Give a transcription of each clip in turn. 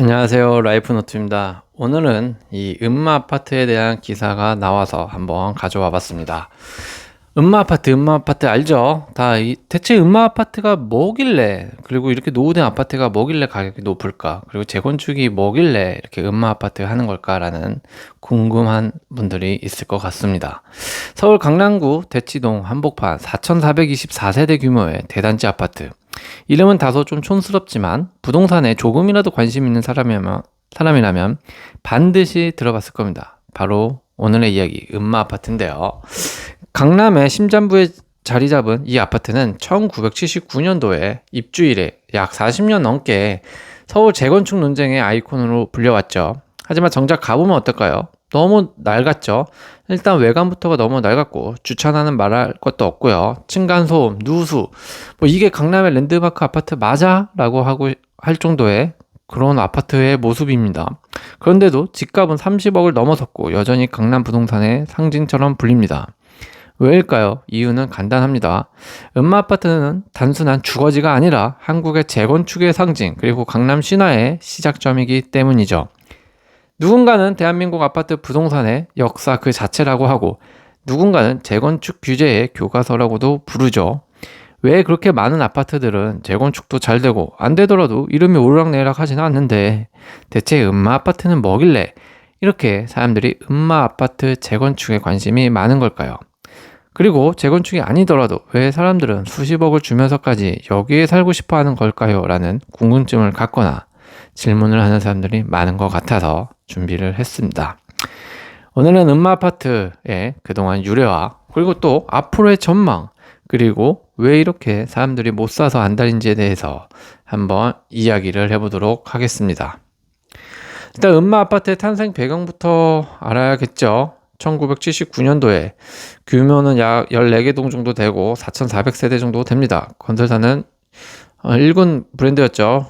안녕하세요. 라이프노트입니다. 오늘은 이 음마 아파트에 대한 기사가 나와서 한번 가져와 봤습니다. 음마 아파트 알죠? 대체 음마 아파트가 뭐길래, 그리고 이렇게 노후된 아파트가 뭐길래 가격이 높을까? 그리고 재건축이 뭐길래 이렇게 음마 아파트 하는 걸까라는 궁금한 분들이 있을 것 같습니다. 서울 강남구 대치동 한복판 4,424세대 규모의 대단지 아파트. 이름은 다소 좀 촌스럽지만 부동산에 조금이라도 관심 있는 사람이라면 반드시 들어봤을 겁니다. 바로 오늘의 이야기, 음마 아파트인데요. 강남의 심장부에 자리 잡은 이 아파트는 1979년도에 입주일에 약 40년 넘게 서울 재건축 논쟁의 아이콘으로 불려왔죠. 하지만 정작 가보면 어떨까요? 너무 낡았죠. 일단 외관부터가 너무 낡았고 주차나는 말할 것도 없고요. 층간소음, 누수, 이게 강남의 랜드마크 아파트 맞아? 라고 할 정도의 그런 아파트의 모습입니다. 그런데도 집값은 30억을 넘어섰고 여전히 강남 부동산의 상징처럼 불립니다. 왜일까요? 이유는 간단합니다. 음마 아파트는 단순한 주거지가 아니라 한국의 재건축의 상징, 그리고 강남 신화의 시작점이기 때문이죠. 누군가는 대한민국 아파트 부동산의 역사 그 자체라고 하고, 누군가는 재건축 규제의 교과서라고도 부르죠. 왜 그렇게 많은 아파트들은 재건축도 잘 되고 안 되더라도 이름이 오르락내리락 하지는 않는데, 대체 음마 아파트는 뭐길래 이렇게 사람들이 음마 아파트 재건축에 관심이 많은 걸까요? 그리고 재건축이 아니더라도 왜 사람들은 수십억을 주면서까지 여기에 살고 싶어 하는 걸까요? 라는 궁금증을 갖거나 질문을 하는 사람들이 많은 것 같아서 준비를 했습니다. 오늘은 음마 아파트의 그동안 유래와, 그리고 또 앞으로의 전망, 그리고 왜 이렇게 사람들이 못 사서 안달인지에 대해서 한번 이야기를 해보도록 하겠습니다. 일단 음마 아파트의 탄생 배경부터 알아야겠죠. 1979년도에 규모는 약 14개 동 정도 되고 4,400세대 정도 됩니다. 건설사는 1군 브랜드였죠.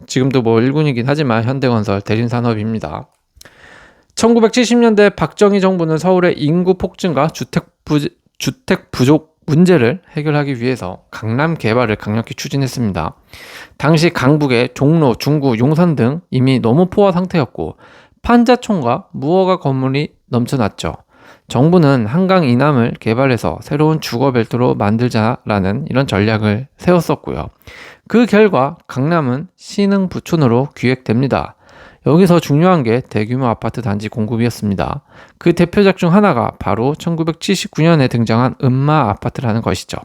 지금도 1군이긴 하지만 현대건설 대림산업입니다. 1970년대 박정희 정부는 서울의 인구 폭증과 주택 부족 문제를 해결하기 위해서 강남 개발을 강력히 추진했습니다. 당시 강북의 종로, 중구, 용산 등 이미 너무 포화 상태였고 판자촌과 무허가 건물이 넘쳐났죠. 정부는 한강 이남을 개발해서 새로운 주거 벨트로 만들자라는 이런 전략을 세웠었고요. 그 결과 강남은 신흥 부촌으로 기획됩니다. 여기서 중요한 게 대규모 아파트 단지 공급이었습니다. 그 대표작 중 하나가 바로 1979년에 등장한 음마 아파트라는 것이죠.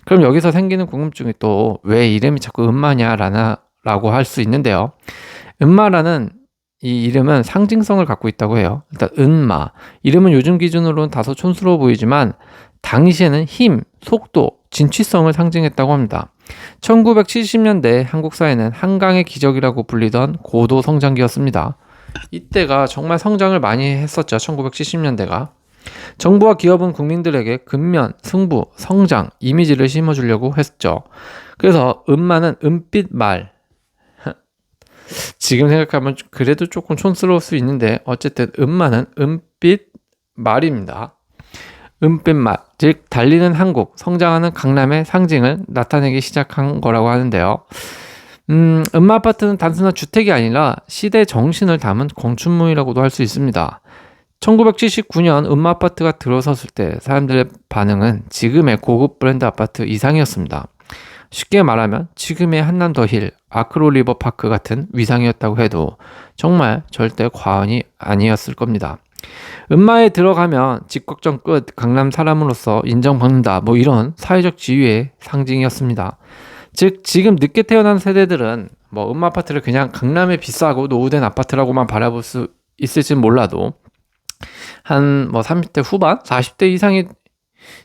그럼 여기서 생기는 궁금증이 또 왜 이름이 자꾸 음마냐라고 할 수 있는데요. 음마라는 이 이름은 상징성을 갖고 있다고 해요. 일단 음마, 이름은 요즘 기준으로는 다소 촌스러워 보이지만 당시에는 힘, 속도, 진취성을 상징했다고 합니다. 1970년대 한국 사회는 한강의 기적이라고 불리던 고도 성장기였습니다. 이때가 정말 성장을 많이 했었죠. 1970년대가. 정부와 기업은 국민들에게 근면, 승부, 성장, 이미지를 심어주려고 했죠. 그래서 음마는 은빛 말, 지금 생각하면 그래도 조금 촌스러울 수 있는데 어쨌든 음마는 은빛 말입니다. 은빛 말, 즉 달리는 한국, 성장하는 강남의 상징을 나타내기 시작한 거라고 하는데요. 음마 아파트는 단순한 주택이 아니라 시대 정신을 담은 건축물이라고도 할 수 있습니다. 1979년 음마 아파트가 들어섰을 때 사람들의 반응은 지금의 고급 브랜드 아파트 이상이었습니다. 쉽게 말하면 지금의 한남더힐, 아크로리버 파크 같은 위상이었다고 해도 정말 절대 과언이 아니었을 겁니다. 음마에 들어가면 집 걱정 끝, 강남 사람으로서 인정받는다, 이런 사회적 지위의 상징이었습니다. 즉 지금 늦게 태어난 세대들은 음마 아파트를 그냥 강남의 비싸고 노후된 아파트라고만 바라볼 수 있을진 몰라도 한 30대 후반, 40대 이상이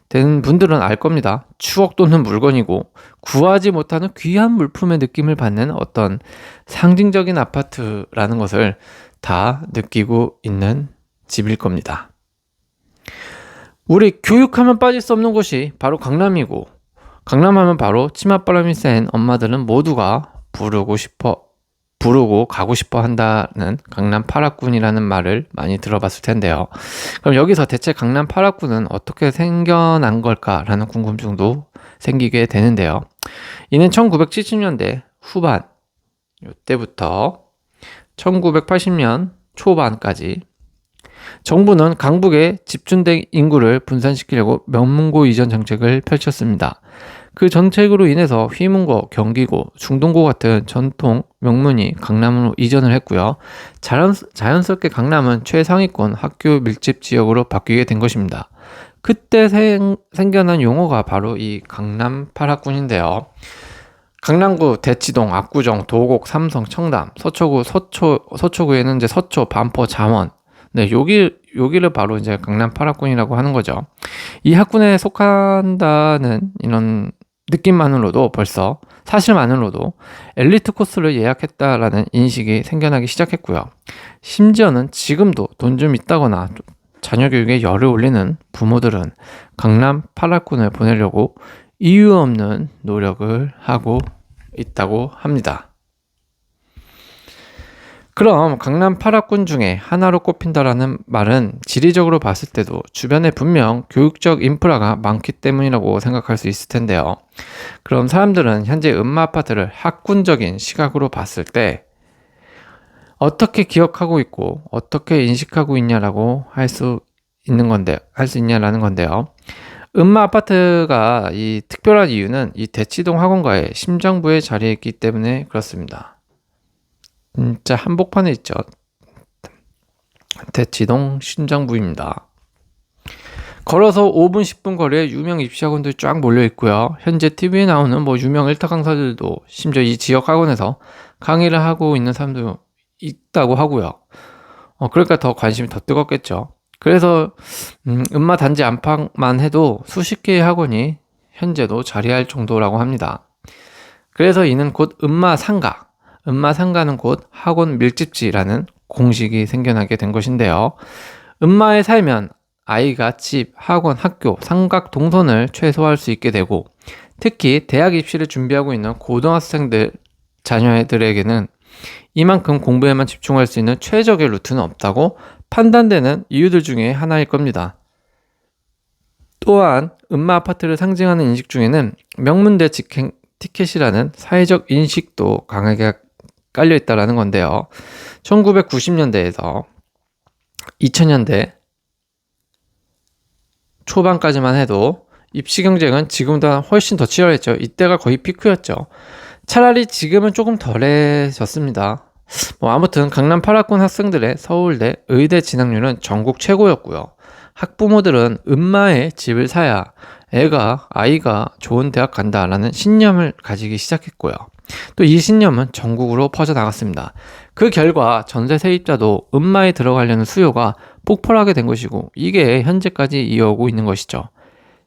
된 분들은 알 겁니다. 추억 돋는 물건이고 구하지 못하는 귀한 물품의 느낌을 받는 어떤 상징적인 아파트라는 것을 다 느끼고 있는 집일 겁니다. 우리 교육하면 빠질 수 없는 곳이 바로 강남이고, 강남하면 바로 치맛바람이 센 엄마들은 모두가 부르고 가고 싶어 한다는 강남 8학군이라는 말을 많이 들어봤을 텐데요. 그럼 여기서 대체 강남 8학군은 어떻게 생겨난 걸까라는 궁금증도 생기게 되는데요. 이는 1970년대 후반 이때부터 1980년 초반까지 정부는 강북에 집중된 인구를 분산시키려고 명문고 이전 정책을 펼쳤습니다. 그 정책으로 인해서 휘문고, 경기고, 중동고 같은 전통 명문이 강남으로 이전을 했고요. 자연스럽게 강남은 최상위권 학교 밀집 지역으로 바뀌게 된 것입니다. 그때 생겨난 용어가 바로 이 강남 8학군인데요. 강남구, 대치동, 압구정, 도곡, 삼성, 청담, 서초구, 서초구에는 이제 서초, 반포, 잠원. 네, 여기를 바로 이제 강남 8학군이라고 하는 거죠. 이 학군에 속한다는 이런 느낌만으로도 벌써 사실만으로도 엘리트 코스를 예약했다라는 인식이 생겨나기 시작했고요. 심지어는 지금도 돈 좀 있다거나 자녀 교육에 열을 올리는 부모들은 강남 8학군을 보내려고 이유 없는 노력을 하고 있다고 합니다. 그럼 강남 8학군 중에 하나로 꼽힌다라는 말은 지리적으로 봤을 때도 주변에 분명 교육적 인프라가 많기 때문이라고 생각할 수 있을 텐데요. 그럼 사람들은 현재 음마아파트를 학군적인 시각으로 봤을 때 어떻게 기억하고 있고 어떻게 인식하고 있냐라고 할 수 있냐라는 건데요. 음마아파트가 이 특별한 이유는 이 대치동 학원가의 심장부에 자리했기 때문에 그렇습니다. 진짜 한복판에 있죠. 대치동 심장부입니다. 걸어서 5분 10분 거리에 유명 입시학원들이 쫙 몰려 있고요. 현재 TV에 나오는 유명 일타 강사들도 심지어 이 지역 학원에서 강의를 하고 있는 사람도 있다고 하고요. 그러니까 더 관심이 더 뜨겁겠죠. 그래서 음마 단지 안팎만 해도 수십 개의 학원이 현재도 자리할 정도라고 합니다. 그래서 이는 곧 음마상가는 곧 학원 밀집지라는 공식이 생겨나게 된 것인데요. 음마에 살면 아이가 집, 학원, 학교, 삼각 동선을 최소화할 수 있게 되고 특히 대학 입시를 준비하고 있는 고등학생들 자녀들에게는 이만큼 공부에만 집중할 수 있는 최적의 루트는 없다고 판단되는 이유들 중에 하나일 겁니다. 또한 음마아파트를 상징하는 인식 중에는 명문대 직행 티켓이라는 사회적 인식도 강하게 깔려있다라는 건데요. 1990년대에서 2000년대 초반까지만 해도 입시 경쟁은 지금보다 훨씬 더 치열했죠. 이때가 거의 피크였죠. 차라리 지금은 조금 덜해졌습니다. 아무튼 강남 8학군 학생들의 서울대, 의대 진학률은 전국 최고였고요. 학부모들은 음마에 집을 사야 아이가 좋은 대학 간다라는 신념을 가지기 시작했고요. 또 이 신념은 전국으로 퍼져나갔습니다. 그 결과 전세 세입자도 음마에 들어가려는 수요가 폭발하게 된 것이고 이게 현재까지 이어오고 있는 것이죠.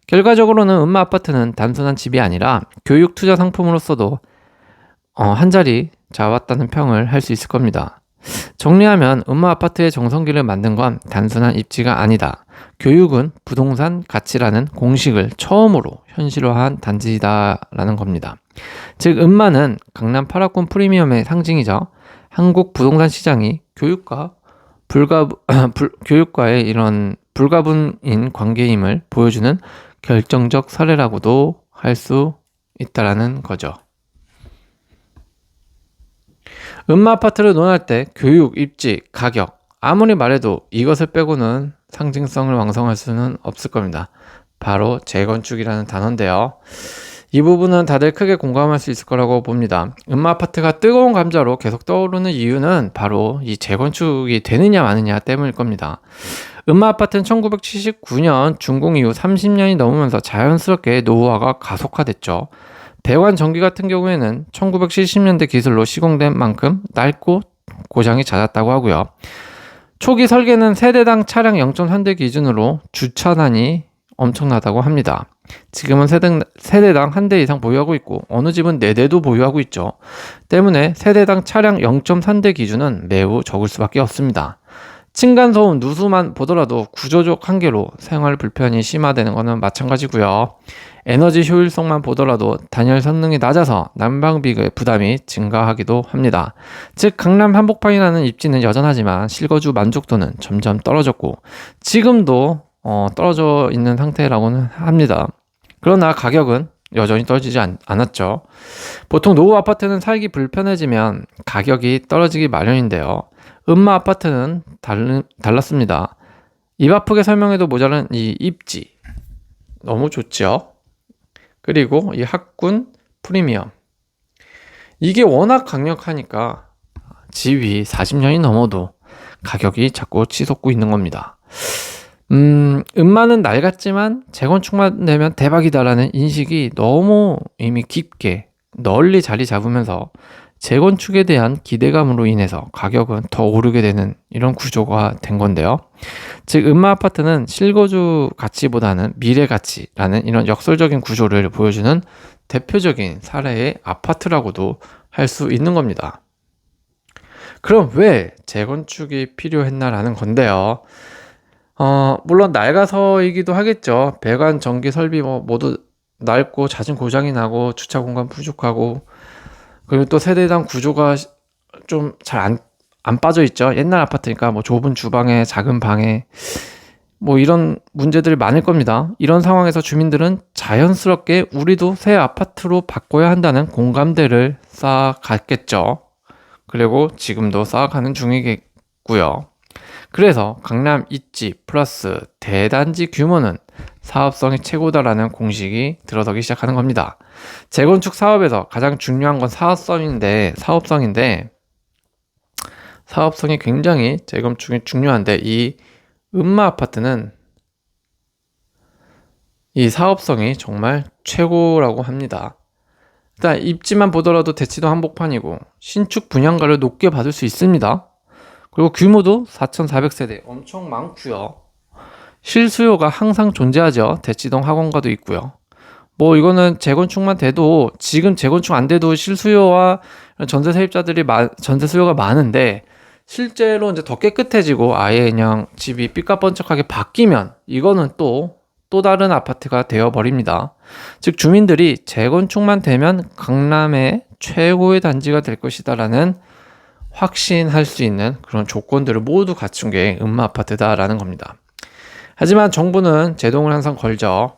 결과적으로는 음마 아파트는 단순한 집이 아니라 교육 투자 상품으로서도 한 자리 잡았다는 평을 할 수 있을 겁니다. 정리하면 음마 아파트의 정성기를 만든 건 단순한 입지가 아니다. 교육은 부동산 가치라는 공식을 처음으로 현실화한 단지다라는 겁니다. 즉 음마는 강남 8학군 프리미엄의 상징이죠. 한국 부동산 시장이 교육과의 이런 불가분인 관계임을 보여주는 결정적 사례라고도 할 수 있다라는 거죠. 음마 아파트를 논할 때 교육, 입지, 가격 아무리 말해도 이것을 빼고는 상징성을 왕성할 수는 없을 겁니다. 바로 재건축이라는 단어인데요. 이 부분은 다들 크게 공감할 수 있을 거라고 봅니다. 음마 아파트가 뜨거운 감자로 계속 떠오르는 이유는 바로 이 재건축이 되느냐 마느냐 때문일 겁니다. 음마 아파트는 1979년 준공 이후 30년이 넘으면서 자연스럽게 노후화가 가속화됐죠. 배관 전기 같은 경우에는 1970년대 기술로 시공된 만큼 낡고 고장이 잦았다고 하고요. 초기 설계는 세대당 차량 0.3대 기준으로 주차난이 엄청나다고 합니다. 지금은 세대당 한 대 이상 보유하고 있고 어느 집은 4대도 보유하고 있죠. 때문에 세대당 차량 0.3대 기준은 매우 적을 수밖에 없습니다. 층간소음, 누수만 보더라도 구조적 한계로 생활 불편이 심화되는 것은 마찬가지고요. 에너지 효율성만 보더라도 단열 성능이 낮아서 난방비의 부담이 증가하기도 합니다. 즉 강남 한복판이라는 입지는 여전하지만 실거주 만족도는 점점 떨어졌고 지금도 떨어져 있는 상태라고는 합니다. 그러나 가격은 여전히 떨어지지 않았죠. 보통 노후 아파트는 살기 불편해지면 가격이 떨어지기 마련인데요. 음마 아파트는 달랐습니다. 입 아프게 설명해도 모자란 이 입지 너무 좋죠. 그리고 이 학군 프리미엄 이게 워낙 강력하니까 집이 40년이 넘어도 가격이 자꾸 치솟고 있는 겁니다. 음마는 낡았지만 재건축만 되면 대박이다라는 인식이 너무 이미 깊게 널리 자리 잡으면서 재건축에 대한 기대감으로 인해서 가격은 더 오르게 되는 이런 구조가 된 건데요. 즉 음마 아파트는 실거주 가치보다는 미래 가치라는 이런 역설적인 구조를 보여주는 대표적인 사례의 아파트라고도 할 수 있는 겁니다. 그럼 왜 재건축이 필요했나라는 건데요. 물론 낡아서이기도 하겠죠. 배관, 전기, 설비 모두 낡고 잦은 고장이 나고 주차 공간 부족하고 그리고 또 세대당 구조가 좀 잘 안 빠져 있죠. 옛날 아파트니까 뭐 좁은 주방에 작은 방에 뭐 이런 문제들이 많을 겁니다. 이런 상황에서 주민들은 자연스럽게 우리도 새 아파트로 바꿔야 한다는 공감대를 쌓아갔겠죠. 그리고 지금도 쌓아가는 중이겠고요. 그래서 강남 입지 플러스 대단지 규모는 사업성이 최고다라는 공식이 들어서기 시작하는 겁니다. 재건축 사업에서 가장 중요한 건 사업성인데 사업성이 굉장히 재건축이 중요한데 이 음마 아파트는 이 사업성이 정말 최고라고 합니다. 일단 입지만 보더라도 대치동 한복판이고 신축 분양가를 높게 받을 수 있습니다. 그리고 규모도 4,400세대 엄청 많고요. 실수요가 항상 존재하죠. 대치동 학원가도 있고요. 뭐 이거는 재건축만 돼도 지금 재건축 안 돼도 실수요와 전세 세입자들이 전세 수요가 많은데 실제로 이제 더 깨끗해지고 아예 그냥 집이 삐까뻔쩍하게 바뀌면 이거는 또 다른 아파트가 되어버립니다. 즉 주민들이 재건축만 되면 강남의 최고의 단지가 될 것이다라는 확신할 수 있는 그런 조건들을 모두 갖춘 게 음마 아파트다라는 겁니다. 하지만 정부는 제동을 항상 걸죠.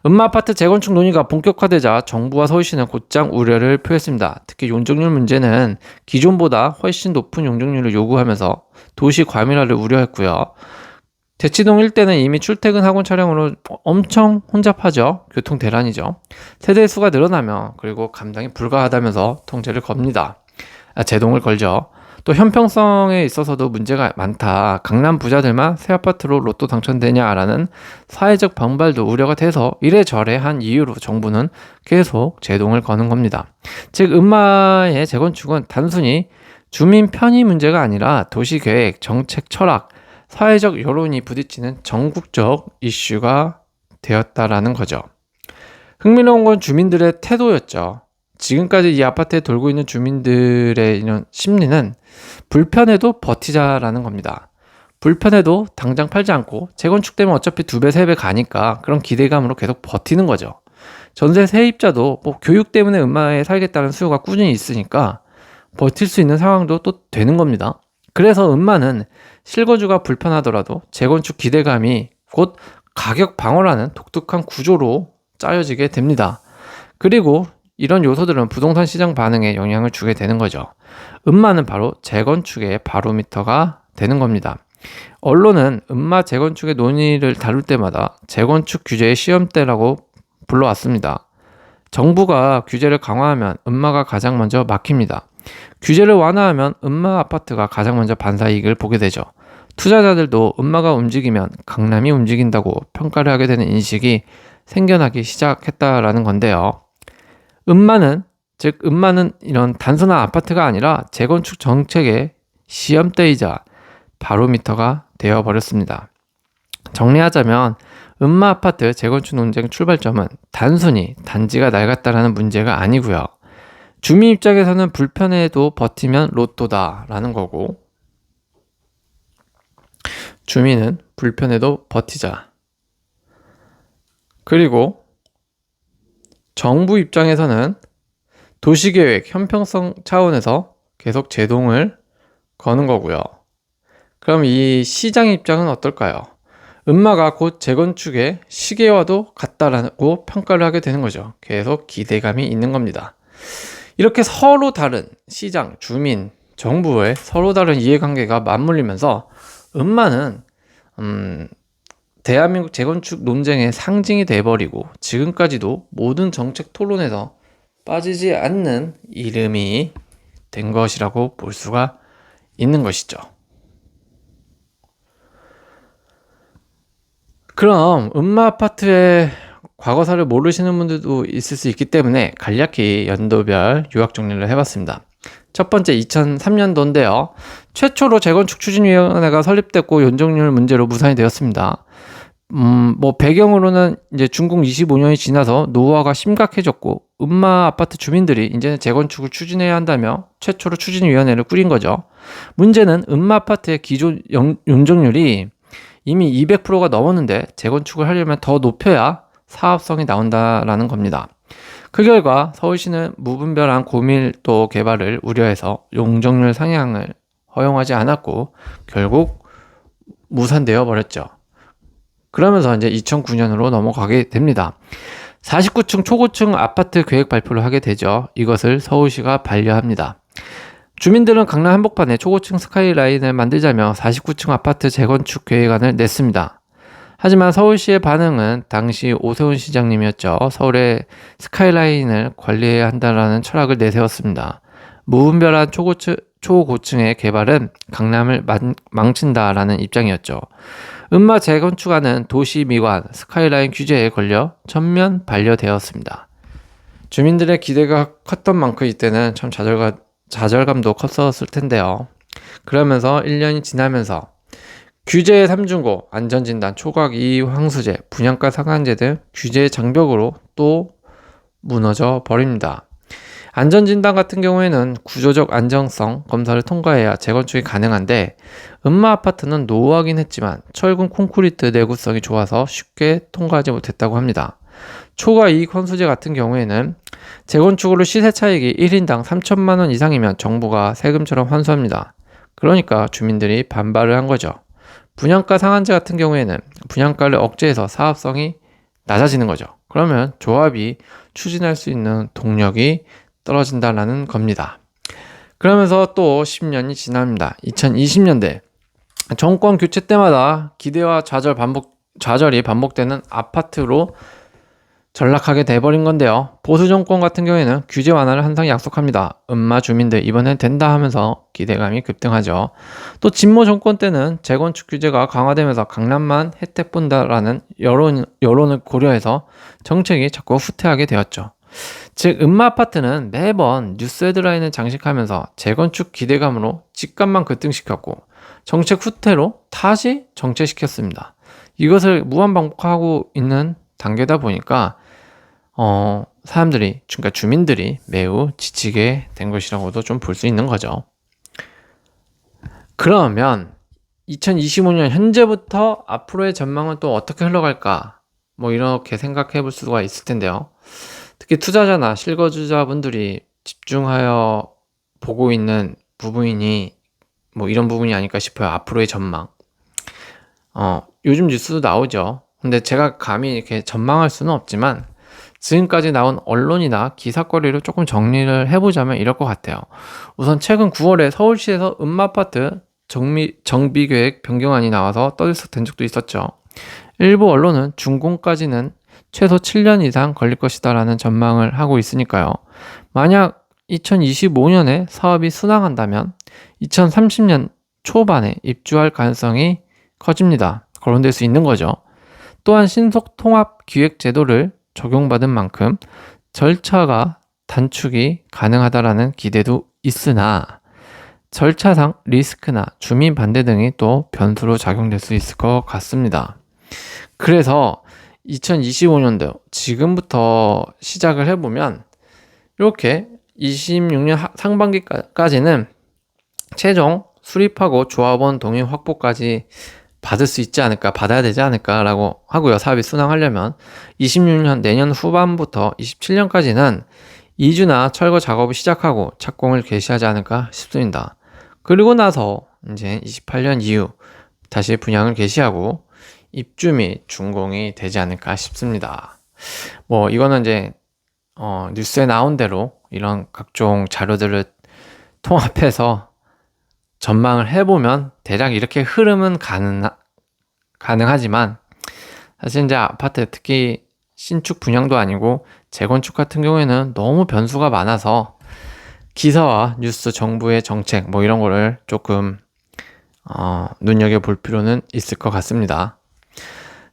음마 아파트 재건축 논의가 본격화되자 정부와 서울시는 곧장 우려를 표했습니다. 특히 용적률 문제는 기존보다 훨씬 높은 용적률을 요구하면서 도시 과밀화를 우려했고요. 대치동 일대는 이미 출퇴근 학원 차량으로 엄청 혼잡하죠. 교통 대란이죠. 세대 수가 늘어나며 그리고 감당이 불가하다면서 통제를 겁니다. 제동을 걸죠. 또 형평성에 있어서도 문제가 많다. 강남 부자들만 새 아파트로 로또 당첨되냐라는 사회적 반발도 우려가 돼서 이래저래 한 이유로 정부는 계속 제동을 거는 겁니다. 즉 음마의 재건축은 단순히 주민 편의 문제가 아니라 도시계획, 정책 철학, 사회적 여론이 부딪히는 전국적 이슈가 되었다라는 거죠. 흥미로운 건 주민들의 태도였죠. 지금까지 이 아파트에 돌고 있는 주민들의 이런 심리는 불편해도 버티자라는 겁니다. 불편해도 당장 팔지 않고 재건축되면 어차피 2배, 3배 가니까 그런 기대감으로 계속 버티는 거죠. 전세 세입자도 뭐 교육 때문에 음마에 살겠다는 수요가 꾸준히 있으니까 버틸 수 있는 상황도 또 되는 겁니다. 그래서 음마는 실거주가 불편하더라도 재건축 기대감이 곧 가격 방어라는 독특한 구조로 짜여지게 됩니다. 그리고 이런 요소들은 부동산 시장 반응에 영향을 주게 되는 거죠. 음마는 바로 재건축의 바로미터가 되는 겁니다. 언론은 음마 재건축의 논의를 다룰 때마다 재건축 규제의 시험대라고 불러왔습니다. 정부가 규제를 강화하면 음마가 가장 먼저 막힙니다. 규제를 완화하면 음마 아파트가 가장 먼저 반사이익을 보게 되죠. 투자자들도 음마가 움직이면 강남이 움직인다고 평가를 하게 되는 인식이 생겨나기 시작했다라는 건데요. 음마는 이런 단순한 아파트가 아니라 재건축 정책의 시험대이자 바로미터가 되어버렸습니다. 정리하자면 음마 아파트 재건축 논쟁 출발점은 단순히 단지가 낡았다라는 문제가 아니고요. 주민 입장에서는 불편해도 버티면 로또다라는 거고 주민은 불편해도 버티자. 그리고 정부 입장에서는 도시계획, 형평성 차원에서 계속 제동을 거는 거고요. 그럼 이 시장 입장은 어떨까요? 음마가 곧 재건축의 시계와도 같다라고 평가를 하게 되는 거죠. 계속 기대감이 있는 겁니다. 이렇게 서로 다른 시장, 주민, 정부의 서로 다른 이해관계가 맞물리면서 음마는 대한민국 재건축 논쟁의 상징이 돼버리고 지금까지도 모든 정책 토론에서 빠지지 않는 이름이 된 것이라고 볼 수가 있는 것이죠. 그럼 음마 아파트의 과거사를 모르시는 분들도 있을 수 있기 때문에 간략히 연도별 요약 정리를 해봤습니다. 첫 번째 2003년도인데요. 최초로 재건축 추진위원회가 설립됐고 용적률 문제로 무산이 되었습니다. 배경으로는 이제 준공 25년이 지나서 노후화가 심각해졌고 음마 아파트 주민들이 이제는 재건축을 추진해야 한다며 최초로 추진위원회를 꾸린 거죠. 문제는 음마 아파트의 기존 용적률이 이미 200%가 넘었는데 재건축을 하려면 더 높여야 사업성이 나온다라는 겁니다. 그 결과 서울시는 무분별한 고밀도 개발을 우려해서 용적률 상향을 허용하지 않았고 결국 무산되어 버렸죠. 그러면서 이제 2009년으로 넘어가게 됩니다. 49층 초고층 아파트 계획 발표를 하게 되죠. 이것을 서울시가 반려합니다. 주민들은 강남 한복판에 초고층 스카이라인을 만들자며 49층 아파트 재건축 계획안을 냈습니다. 하지만 서울시의 반응은 당시 오세훈 시장님이었죠. 서울의 스카이라인을 관리해야 한다는 철학을 내세웠습니다. 무분별한 초고층의 개발은 강남을 망친다라는 입장이었죠. 음마 재건축안은 도시 미관, 스카이라인 규제에 걸려 전면 반려되었습니다. 주민들의 기대가 컸던 만큼 이때는 참 좌절감도 컸었을 텐데요. 그러면서 1년이 지나면서 규제의 삼중고, 안전진단, 초각 이의 황수제, 분양가 상한제 등 규제의 장벽으로 또 무너져 버립니다. 안전진단 같은 경우에는 구조적 안정성 검사를 통과해야 재건축이 가능한데 음마 아파트는 노후하긴 했지만 철근 콘크리트 내구성이 좋아서 쉽게 통과하지 못했다고 합니다. 초과 이익 환수제 같은 경우에는 재건축으로 시세 차익이 1인당 3천만 원 이상이면 정부가 세금처럼 환수합니다. 그러니까 주민들이 반발을 한 거죠. 분양가 상한제 같은 경우에는 분양가를 억제해서 사업성이 낮아지는 거죠. 그러면 조합이 추진할 수 있는 동력이 떨어진다라는 겁니다. 그러면서 또 10년이 지납니다. 2020년대 정권 교체 때마다 기대와 좌절이 반복되는 아파트로 전락하게 돼버린 건데요. 보수 정권 같은 경우에는 규제 완화를 항상 약속합니다. 음마 주민들 이번엔 된다 하면서 기대감이 급등하죠. 또 진모 정권 때는 재건축 규제가 강화되면서 강남만 혜택 본다라는 여론을 고려해서 정책이 자꾸 후퇴하게 되었죠. 즉 음마 아파트는 매번 뉴스 헤드라인을 장식하면서 재건축 기대감으로 집값만 급등시켰고 정책 후퇴로 다시 정체시켰습니다. 이것을 무한반복하고 있는 단계다 보니까 그러니까 주민들이 매우 지치게 된 것이라고도 좀 볼 수 있는 거죠. 그러면 2025년 현재부터 앞으로의 전망은 또 어떻게 흘러갈까? 이렇게 생각해 볼 수가 있을 텐데요. 특히 투자자나 실거주자분들이 집중하여 보고 있는 부분이 이런 부분이 아닐까 싶어요. 앞으로의 전망. 요즘 뉴스도 나오죠. 근데 제가 감히 이렇게 전망할 수는 없지만 지금까지 나온 언론이나 기사거리를 조금 정리를 해보자면 이럴 것 같아요. 우선 최근 9월에 서울시에서 음마아파트 정비계획 변경안이 나와서 떠들썩된 적도 있었죠. 일부 언론은 준공까지는 최소 7년 이상 걸릴 것이다 라는 전망을 하고 있으니까요. 만약 2025년에 사업이 순항한다면 2030년 초반에 입주할 가능성이 커집니다. 거론될 수 있는 거죠. 또한 신속 통합 기획 제도를 적용받은 만큼 절차가 단축이 가능하다라는 기대도 있으나 절차상 리스크나 주민 반대 등이 또 변수로 작용될 수 있을 것 같습니다. 그래서 2025년도 지금부터 시작을 해보면 이렇게 26년 상반기까지는 최종 수립하고 조합원 동의 확보까지 받아야 되지 않을까라고 하고요. 사업이 순항하려면 26년 내년 후반부터 27년까지는 이주나 철거 작업을 시작하고 착공을 개시하지 않을까 싶습니다. 그리고 나서 이제 28년 이후 다시 분양을 개시하고 입주 및 준공이 되지 않을까 싶습니다. 뭐 이거는 이제 뉴스에 나온 대로 이런 각종 자료들을 통합해서 전망을 해보면 대략 이렇게 흐름은 가능하지만 사실 이제 아파트 특히 신축 분양도 아니고 재건축 같은 경우에는 너무 변수가 많아서 기사와 뉴스, 정부의 정책 뭐 이런 거를 조금 눈여겨볼 필요는 있을 것 같습니다.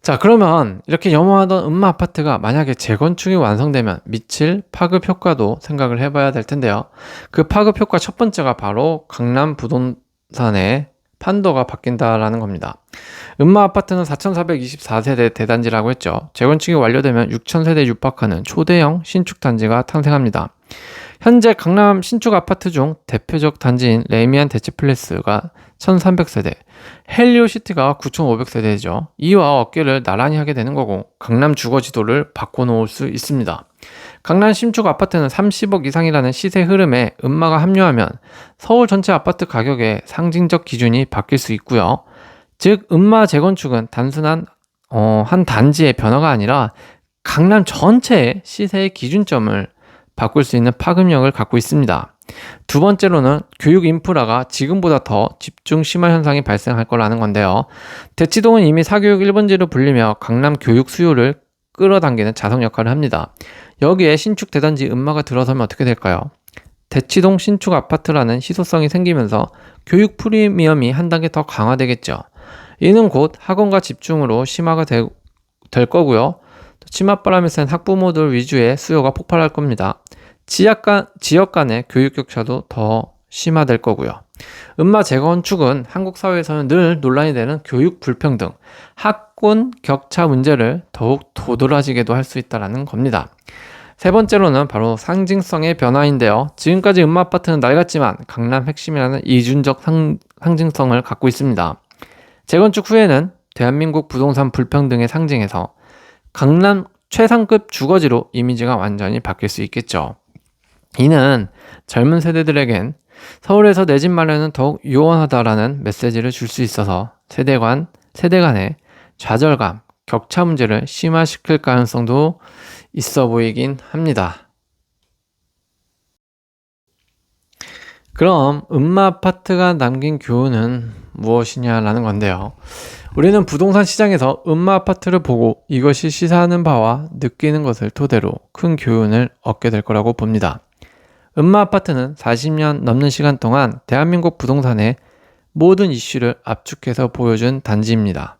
자, 그러면 이렇게 염원하던 음마 아파트가 만약에 재건축이 완성되면 미칠 파급 효과도 생각을 해봐야 될 텐데요. 그 파급 효과 첫 번째가 바로 강남 부동산의 판도가 바뀐다라는 겁니다. 음마 아파트는 4,424세대 대단지라고 했죠. 재건축이 완료되면 6,000세대 육박하는 초대형 신축 단지가 탄생합니다. 현재 강남 신축 아파트 중 대표적 단지인 레미안 대치플레스가 1300세대, 헬리오시티가 9500세대죠. 이와 어깨를 나란히 하게 되는 거고 강남 주거 지도를 바꿔놓을 수 있습니다. 강남 신축 아파트는 30억 이상이라는 시세 흐름에 음마가 합류하면 서울 전체 아파트 가격의 상징적 기준이 바뀔 수 있고요. 즉 음마 재건축은 단순한 한 단지의 변화가 아니라 강남 전체의 시세의 기준점을 바꿀 수 있는 파급력을 갖고 있습니다. 두 번째로는 교육 인프라가 지금보다 더 집중 심화 현상이 발생할 거라는 건데요. 대치동은 이미 사교육 1번지로 불리며 강남 교육 수요를 끌어당기는 자석 역할을 합니다. 여기에 신축 대단지 음마가 들어서면 어떻게 될까요? 대치동 신축 아파트라는 희소성이 생기면서 교육 프리미엄이 한 단계 더 강화되겠죠. 이는 곧 학원과 집중으로 심화가 될 거고요. 치맛바람이 센 학부모들 위주의 수요가 폭발할 겁니다. 지역 간의 교육 격차도 더 심화될 거고요. 음마 재건축은 한국 사회에서는 늘 논란이 되는 교육 불평등, 학군 격차 문제를 더욱 도드라지게도 할 수 있다는 겁니다. 세 번째로는 바로 상징성의 변화인데요. 지금까지 음마 아파트는 낡았지만 강남 핵심이라는 이중적 상징성을 갖고 있습니다. 재건축 후에는 대한민국 부동산 불평등의 상징에서 강남 최상급 주거지로 이미지가 완전히 바뀔 수 있겠죠. 이는 젊은 세대들에겐 서울에서 내 집 마련은 더욱 요원하다라는 메시지를 줄 수 있어서 세대 간의 좌절감, 격차 문제를 심화시킬 가능성도 있어 보이긴 합니다. 그럼 음마 아파트가 남긴 교훈은 무엇이냐라는 건데요. 우리는 부동산 시장에서 음마 아파트를 보고 이것이 시사하는 바와 느끼는 것을 토대로 큰 교훈을 얻게 될 거라고 봅니다. 음마 아파트는 40년 넘는 시간 동안 대한민국 부동산의 모든 이슈를 압축해서 보여준 단지입니다.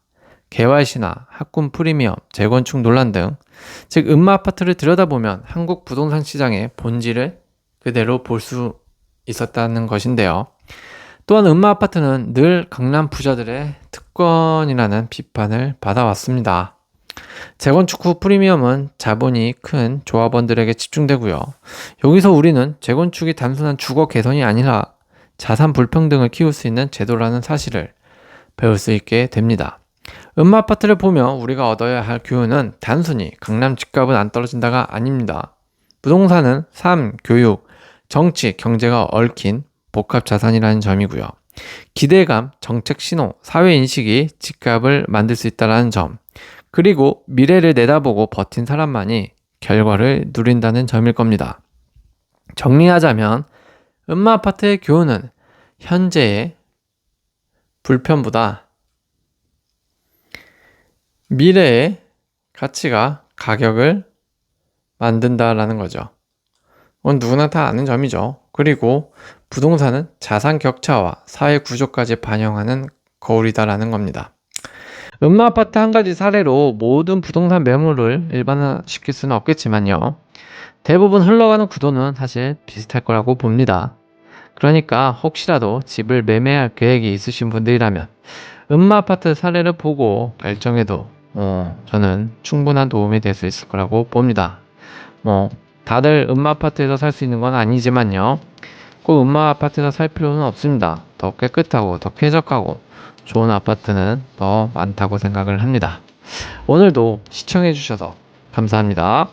개발시나 학군 프리미엄, 재건축 논란 등, 즉 음마 아파트를 들여다보면 한국 부동산 시장의 본질을 그대로 볼 수 있었다는 것인데요. 또한 음마 아파트는 늘 강남 부자들의 특권이라는 비판을 받아왔습니다. 재건축 후 프리미엄은 자본이 큰 조합원들에게 집중되고요. 여기서 우리는 재건축이 단순한 주거 개선이 아니라 자산 불평등을 키울 수 있는 제도라는 사실을 배울 수 있게 됩니다. 음마 아파트를 보며 우리가 얻어야 할 교훈은 단순히 강남 집값은 안 떨어진다가 아닙니다. 부동산은 삶, 교육, 정치, 경제가 얽힌 복합 자산이라는 점이고요. 기대감, 정책 신호, 사회 인식이 집값을 만들 수 있다는 점, 그리고 미래를 내다보고 버틴 사람만이 결과를 누린다는 점일 겁니다. 정리하자면 음마 아파트의 교훈은 현재의 불편보다 미래의 가치가 가격을 만든다라는 거죠. 그건 누구나 다 아는 점이죠. 그리고 부동산은 자산 격차와 사회 구조까지 반영하는 거울이다라는 겁니다. 음마 아파트 한 가지 사례로 모든 부동산 매물을 일반화시킬 수는 없겠지만요. 대부분 흘러가는 구도는 사실 비슷할 거라고 봅니다. 그러니까 혹시라도 집을 매매할 계획이 있으신 분들이라면 음마 아파트 사례를 보고 결정해도 저는 충분한 도움이 될 수 있을 거라고 봅니다. 다들 음마 아파트에서 살 수 있는 건 아니지만요. 꼭 음마 아파트에서 살 필요는 없습니다. 더 깨끗하고 더 쾌적하고 좋은 아파트는 더 많다고 생각을 합니다. 오늘도 시청해 주셔서 감사합니다.